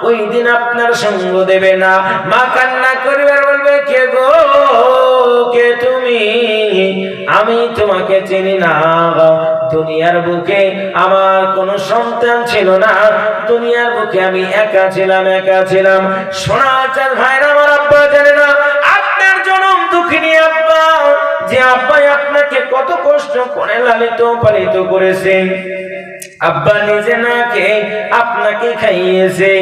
ওই দিন আপনার সঙ্গ দেবে না। মা কান্না করবে আর বলবে, কে গো, কে তুমি? আমি তোমাকে চিনি না। দুনিয়ার বুকে আমার কোনো সন্তান ছিল না, দুনিয়ার বুকে আমি একা ছিলাম। সোনার চাঁদ ভাইরা, আমার আব্বা জানে না আপনার জনম দুঃখিনী আব্বা, যে আব্বাই আপনাকে কত কষ্ট করে লালিত পালিত করেছেন। আব্বা নিজে না খেয়ে আপনাকে খাইয়েছে।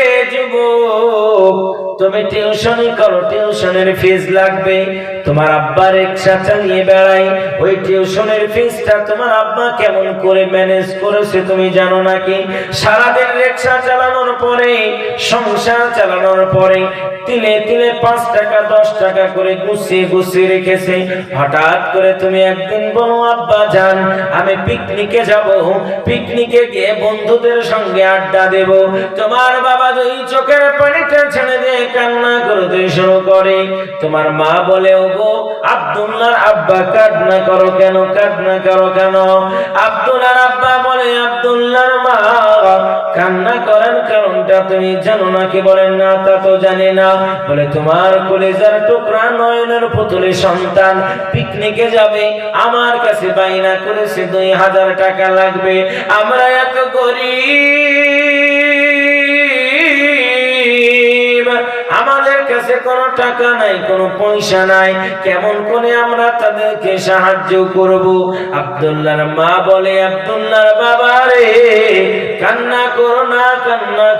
এ যুবক, তুমি টিউশনি করো, টিউশনের ফিস লাগবে। তোমার আব্বা রিকশা চালিয়ে বেড়ায়, ওই টিউশনের ফিসটা তোমার আব্বা কেমন করে ম্যানেজ করেছে তুমি জানো নাকি? সারাদিন রিকশা চালানোর পরে, সংসার চালানোর পরে তিলে তিলে 5 টাকা 10 টাকা করে গুছিয়ে রেখেছে। হঠাৎ করে তুমি একদিন বলো, আব্বা যান, আমি পিকনিকে যাব, পিকনিকে গিয়ে বন্ধুদের সঙ্গে আড্ডা দেব। তোমার বাবা দুই চোখের পানিটা ছেড়ে দিয়ে কান্না করতে শুরু করে। তোমার মা বলে, ওগো আব্দুল্লাহর আব্বা, কান্না করো কেন? আব্দুল্লাহর আব্বা বলে, আব্দুল্লাহর মা কান্না করার কারণটা তুমি জানো নাকি? বলেন না, তা তো জানি না। বলে, তোমার কলিজার টুকরা নয়নের পুতুলের সন্তান পিকনিকে যাবে, আমার কাছে বাইনা করেছে 2000 টাকা লাগবে। আমরা এত গরিব, আমাদের কাছে কোনো টাকা নাই, কোনো পয়সা নাই, কেমন করে আমরা তাদেরকে সাহায্য করব? আব্দুল্লাহর মা বলে, আব্দুল্লাহর বাবা রে, কান্না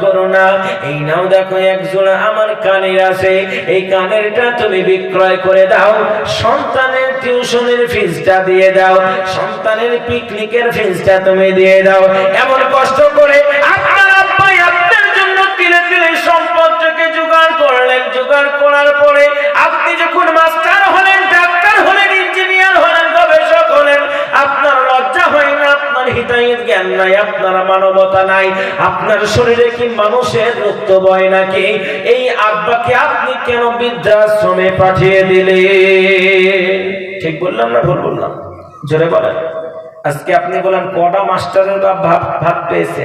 করো না, এই নাও দেখো এক জোড়া আমার কানের আছে, এই কানেরটা তুমি বিক্রয় করে দাও, সন্তানের টিউশনের ফিসটা দিয়ে দাও, সন্তানের পিকনিকের ফিসটা তুমি দিয়ে দাও। এমন কষ্ট করে আপনার আব্বা আপনার জন্য তিলে তিলে সম্পদটাকে জোগাড় করলেন। জোগাড় করার পরে আপনি যখন মাস্টার হলেন, ডাক্তার হলেন, ইঞ্জিনিয়ার হলেন, গবেষক হলেন, আপনার লজ্জা হয় না, আপনার হিতাহিত জ্ঞান নাই, আপনার মানবতা নাই, আপনার শরীরে কি মানুষের রক্ত বয় নাকি? এই আব্বাকে আপনি কেন বৃদ্ধাশ্রমে পাঠিয়ে দিলেন? ঠিক বললাম না ভুল বললাম? জোরে বলেন। আজকে আপনি বলেন, কটা মাস্টারের ভাত পেয়েছে?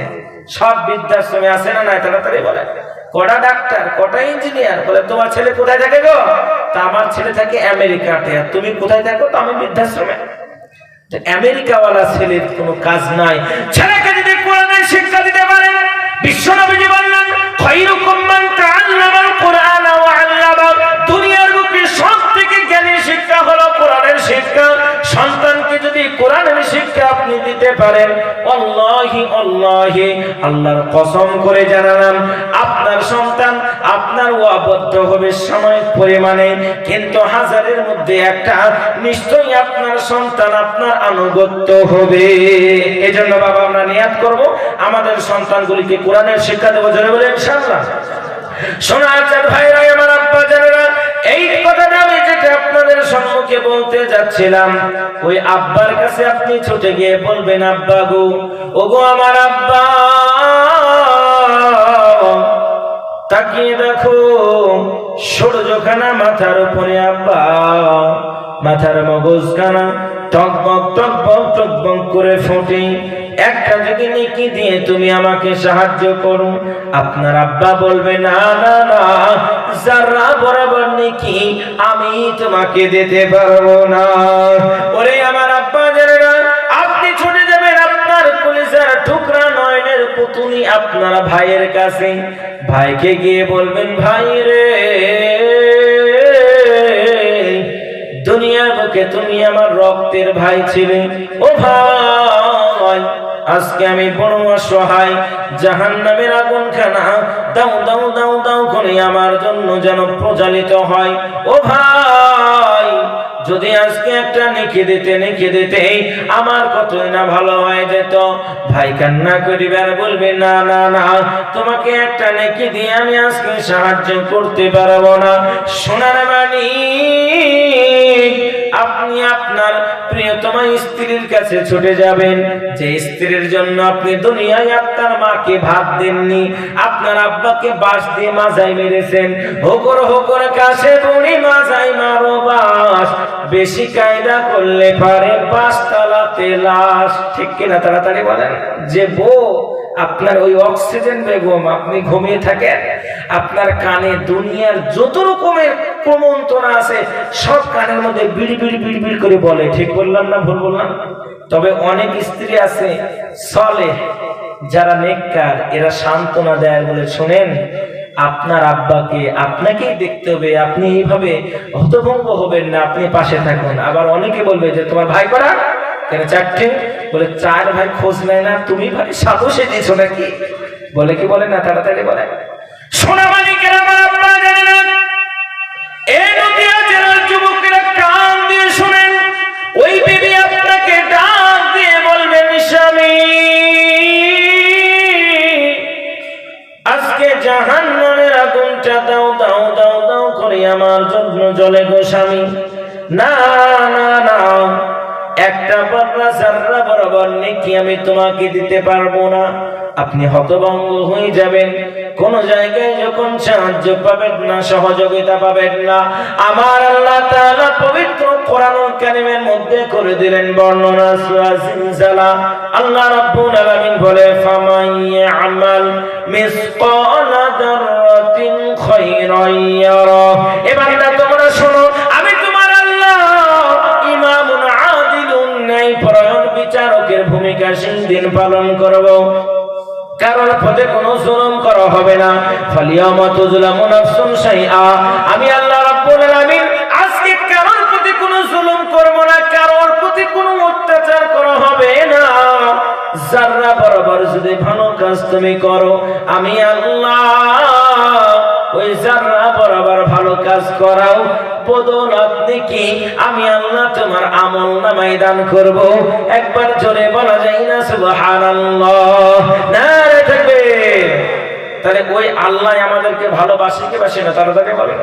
সব বৃদ্ধাশ্রমে আছে না নাই? তাড়াতাড়ি বলেন। কটা ডাক্তার, কটা ইঞ্জিনিয়ার? বলে, তোমার ছেলে কোথায় থাকে গো? তা আমার ছেলে থাকে আমেরিকাতে। আর তুমি কোথায় থাকো? তো আমি বৃদ্ধাশ্রমে। আমেরিকাওয়ালা ছেলের কোনো কাজ নাই। ছেলেকে যদি কোরআনের শিক্ষা দিতে পারেন, বিশ্বনবীজি বললেন, খায়রুকুম মান তাআল্লামাল কুরআন ওয়া আল্লামা। দুনিয়ার বুকে সবথেকে জ্ঞানী শিক্ষা হলো কোরআনের শিক্ষা। সন্তানকে যদি কোরআনের শিক্ষা আপনি দিতে পারেন, আল্লাহি আল্লাহর কসম করে জানালাম, আপনার সন্তান আপনার ওয়াবদ্ধ হবে সাময়িক পরিমাণে, কিন্তু হাজারের মধ্যে একটা নিশ্চয়ই আপনার সন্তান আপনার আনুগত্য হবে। এজন্য বাবা, আমরা নিয়াত করব আমাদের সন্তানগুলিকে কোরআনের শিক্ষা দেবো। জোরে বলে ইনশাআল্লাহ। সোনার চাঁদ ভাইরা, আমার আব্বা জানেরা, এই কথাটা আমি যেটা আপনাদের সম্মুখে বলতে যাচ্ছিলাম, ওই আব্বার কাছে আপনি ছুটে গিয়ে বলবেন, আব্বা গো, ওগো আমার আব্বা, তাকিয়ে দেখো সূর্যখানা মাথার উপরে, আব্বা মাথার মগজখানা টকবক করে ফোটে, একটা যদি নেকি দিয়ে তুমি আমাকে সাহায্য করো। আপনার আব্বা বলবে, না না না, যারা বরাবর নেকি আমি তোমাকে দিতে পারবো না। ওরে আমার আব্বা জানেরা, আপনি ছুটে যাবেন আপনার কলিজার টুকরা নয়নের পুতুলি আপনার ভাইয়ের কাছে। ভাইকে গিয়ে বলবেন, ভাই রে, দুনিয়ার বুকে তুমি আমার রক্তের ভাই ছিলে। ও ভাই, আজকে আমি বড় অসহায়, জাহান্নামের আগুনখানা দাও দাও দাও দাও করে আমার জন্য যেন প্রজ্বালিত হয়। ও ভাই, যদি আজকে একটা নেকি দিতে আমার কতই না ভালো হয়ে যেত। ভাই কান্না করিবে আর বলবে, না না না, তোমাকে একটা নেকি দিয়ে আমি আজকে সাহায্য করতে পারবো না। সোনার মানিক, আপনি আপনার প্রিয়তমা স্ত্রীর কাছে ছুটে যাবেন, যে স্ত্রীর জন্য আপনি দুনিয়ায় আপনার মাকে ভাত দেননি, আপনার আব্বাকে বাঁশ দিয়ে মাজায় মেরেছেন। হোকর কাছে বুড়ি মাজায় মারো বাঁশ, বেশি কায়দা করলে পারে 5 তলাতে লাশ। ঠিক কিনা? তাড়াতাড়ি বলেন। যে বউ আপনার ওই অক্সিজেন বেগম, আপনি ঘুমিয়ে থাকেন, আপনার কানে দুনিয়ার যত রকমের প্রমন্ত্রণা আছে সব কানের মধ্যে বিড়ি বিড়ি বিড়ি বিড়ি করে বলে। ঠিক বললাম না ভুল বললাম? তবে অনেক স্ত্রী আছে চলে, যারা নেককার, এরা সান্ত্বনা দেয় বলে, শোনেন আপনার আব্বাকে আপনাকেই দেখতে হবে, আপনি এইভাবে হতভম্ব হবেন না, আপনি পাশে থাকুন। আবার অনেকে বলবে যে তোমার ভাই করা কেন চারটে, বলে চার ভাই খোঁজ নেয় না, তুমি ভাই সাধু সেজেছো নাকি? বলে কি বলে না? তাড়াতাড়ি বলে। সোনা মালিকেরা আমার আপনারা জানেন না, এই নদিয়া জেলার যুবকেরা কান দিয়ে শুনেন, ওই বিবি আপনাকে ডাক দিয়ে বলবেন স্বামী আজকে জাহান্নামের আগুনটা দাও দাও দাও দাও করে আমার জন্য জ্বলে গো স্বামী। না না না, একটা পাতলা জাররা বরাবর নেকি আমি তোমাকে দিতে পারবো না। আপনি হতভম্ব হয়ে যাবেন, কোন জায়গায় যখন সাহায্য পাবেন না, সহযোগিতা পাবেন না। আমার আল্লাহ তাআলা পবিত্র কোরআনুল কারীমের মধ্যে করে দিলেন বর্ণনা, সূরা জিলজালা। আল্লাহ রাব্বুল আলামিন বলে, ফামান ইয়ামাল মিসকালা যাররাতিন খায়রান ইয়ারা। এ বান্দা তোমরা শোনো, আমি তোমার আল্লাহ ইমামুন আদিলুন, ন্যায়পরায়ণ বিচারকের ভূমিকা সেদিন পালন করব। কারণ পথে কোনো জুলুম করা হবে না। ফালিয়ামা তুজলামু নাফসুন শাইআ, আমি আল্লাহ রাব্বুল আলামিন আজকে কারোর প্রতি কোনো জুলুম করব না, কারোর প্রতি কোনো অত্যাচার করা হবে না। যারা বরাবর যদি ভালো কাজ তুমি করো, আমি আল্লাহ ওই যারা বরাবর ভালো কাজ করাও বদৌলত নেকি আমি আল্লাহ তোমার আমল নামায় দান করব। একবার জোরে বলা যায় না সুবহানাল্লাহ? নারে তাকবীর। তাহলে ওই আল্লাহ আমাদেরকে ভালোবাসে কি বাসে না? তাড়াতাড়ি বলেন।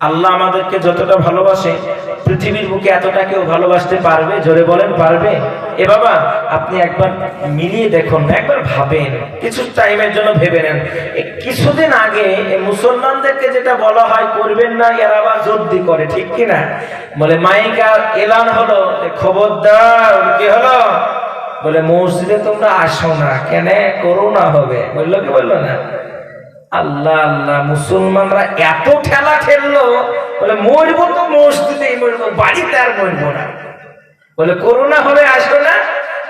আল্লাহ আমাদেরকে যতটা ভালোবাসে পৃথিবীর বুকে এতটা কেউ ভালোবাসতে পারবে? জোরে বলেন, পারবে? এ বাবা, আপনি একবার মিলিয়ে দেখুন না, একবার ভাবেন, কিছু টাইমের জন্য ভেবে নেন। কিছুদিন আগে মুসলমানদেরকে যেটা বলা হয় করবেন না, এরা আবার জোরদি করে, ঠিক কিনা? বলে মাইকা এলান হলো, খবরদার, কি হলো? বলে মসজিদে তোমরা আসো না, কেন? করোনা হবে। বললো কি বললো না? আল্লাহ আল্লাহ, মুসলমানরা এত ঠেলা ঠেললো, বলে মরবো তো মসজিদেই মরবো, বাড়িতে আর মরবো না। বলে করোনা হবে আসো না,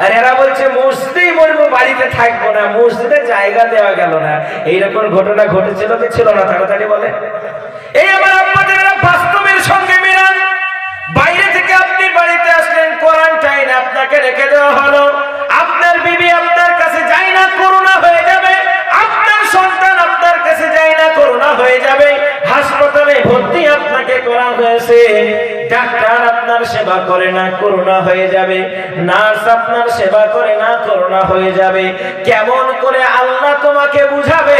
আর এরা বলছে মসজিদেই মরবো, বাড়িতে থাকবো না, মসজিদে জায়গা দেওয়া গেল না। এইরকম ঘটনা ঘটেছিল কি ছিল না? তাড়াতাড়ি বলে। এই আমার আপনাদের বাস্তবের সঙ্গে মিলান। বাইরে থেকে আপনি বাড়িতে আসলেন, কোয়ারেন্টাইনে আপনাকে রেখে দেওয়া হলো, আপনার বিবি আপনার কাছে যায় না, করোনা হয়ে যাবে। আপনার সন্তান আপনার কাছে যায় না, করোনা হয়ে যাবে। হাসপাতালে ভর্তি আপনাকে করা হয়েছে, ডাক্তার আপনার সেবা করে না, করোনা হয়ে যাবে। নার্স আপনার সেবা করে না, করোনা হয়ে যাবে। কেমন করে আল্লাহ তোমাকে বুঝাবে?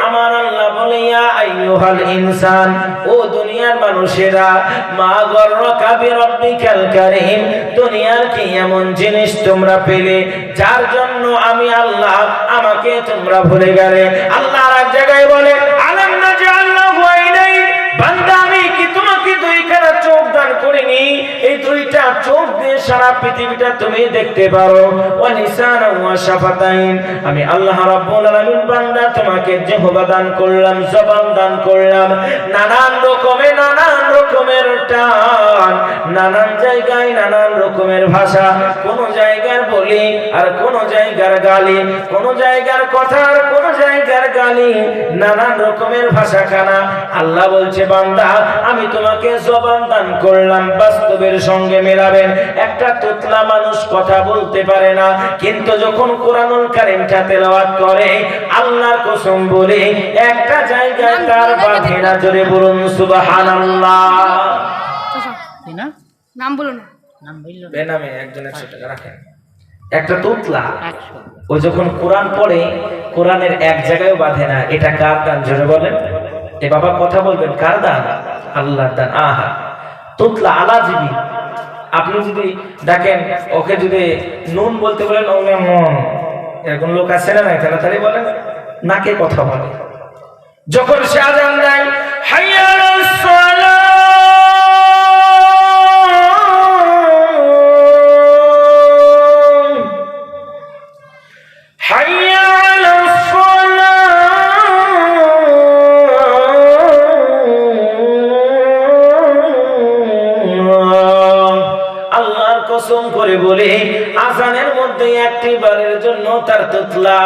আমার আল্লাহ বলে, ইয়া আইয়ুহাল ইনসান, ও দুনিয়ার মানুষেরা, মা গররাকা বিরাব্বিকাল কারীম, দুনিয়ার কি এমন জিনিস তোমরা পেলে যার জন্য আমি আল্লাহ আমাকে তোমরা ভুলে গেলে? আল্লাহ আর এক জায়গায় বলে, আলাম নাজআল লাহু আইনাইন, বান্দা আমি কি তোমাকে দুইখানা চোখ দান করিনি? এই দুইটা চোখ দিয়ে সারা পৃথিবীটা তুমি দেখতে পারো। ওয়া লিসানান ওয়া শাফাতাইন, আমি আল্লাহ রাব্বুল আলামিন বান্দা তোমাকে জিহ্বা দান করলাম, জবান দান করলাম। নানান রকমের টান, নানান জায়গায় নানান রকমের ভাষা, কোন জায়গার বলি আর কোন জায়গার গালি, কোন জায়গার কথা আর কোন জায়গার গালি, নানান রকমের ভাষা খানা। আল্লাহ বলছে, বান্দা আমি তোমাকে জবান দান করলাম। বাস্তবের সঙ্গে মেলাবেন, একটা তোতলা মানুষ কথা বলতে পারে না, কিন্তু যখন কোরআনুল কারীমটা তেলাওয়াত করে, আল্লাহর কসম বলে একটা জায়গায় তার বাঁধে না। জোরে বলুন সুবহানাল্লাহ। নাম বলো না, নাম বললো বেনামে একজন 100 টাকা রাখেন। একটা তোতলা ও যখন কোরআন পড়ে, কোরআনের এক জায়গায়ও বাঁধে না। এটা কার দান? জোরে বলেন। এ বাবা কথা বলবেন, কার দান? আল্লাহর দান। আহা, তোতলা আলাজীবী। আপনি যদি দেখেন ওকে যদি নুন বলতে বলেন, নুন, এরকম লোক আছে না? তাড়াতাড়ি বলেন, নাকে কথা বলে। যখন সে আযান দেয়, হাইয়া আলাস সালাহ, হাইয়া কসম করে বলি আজানের মধ্যে একটি বারের জন্য তার তোতলা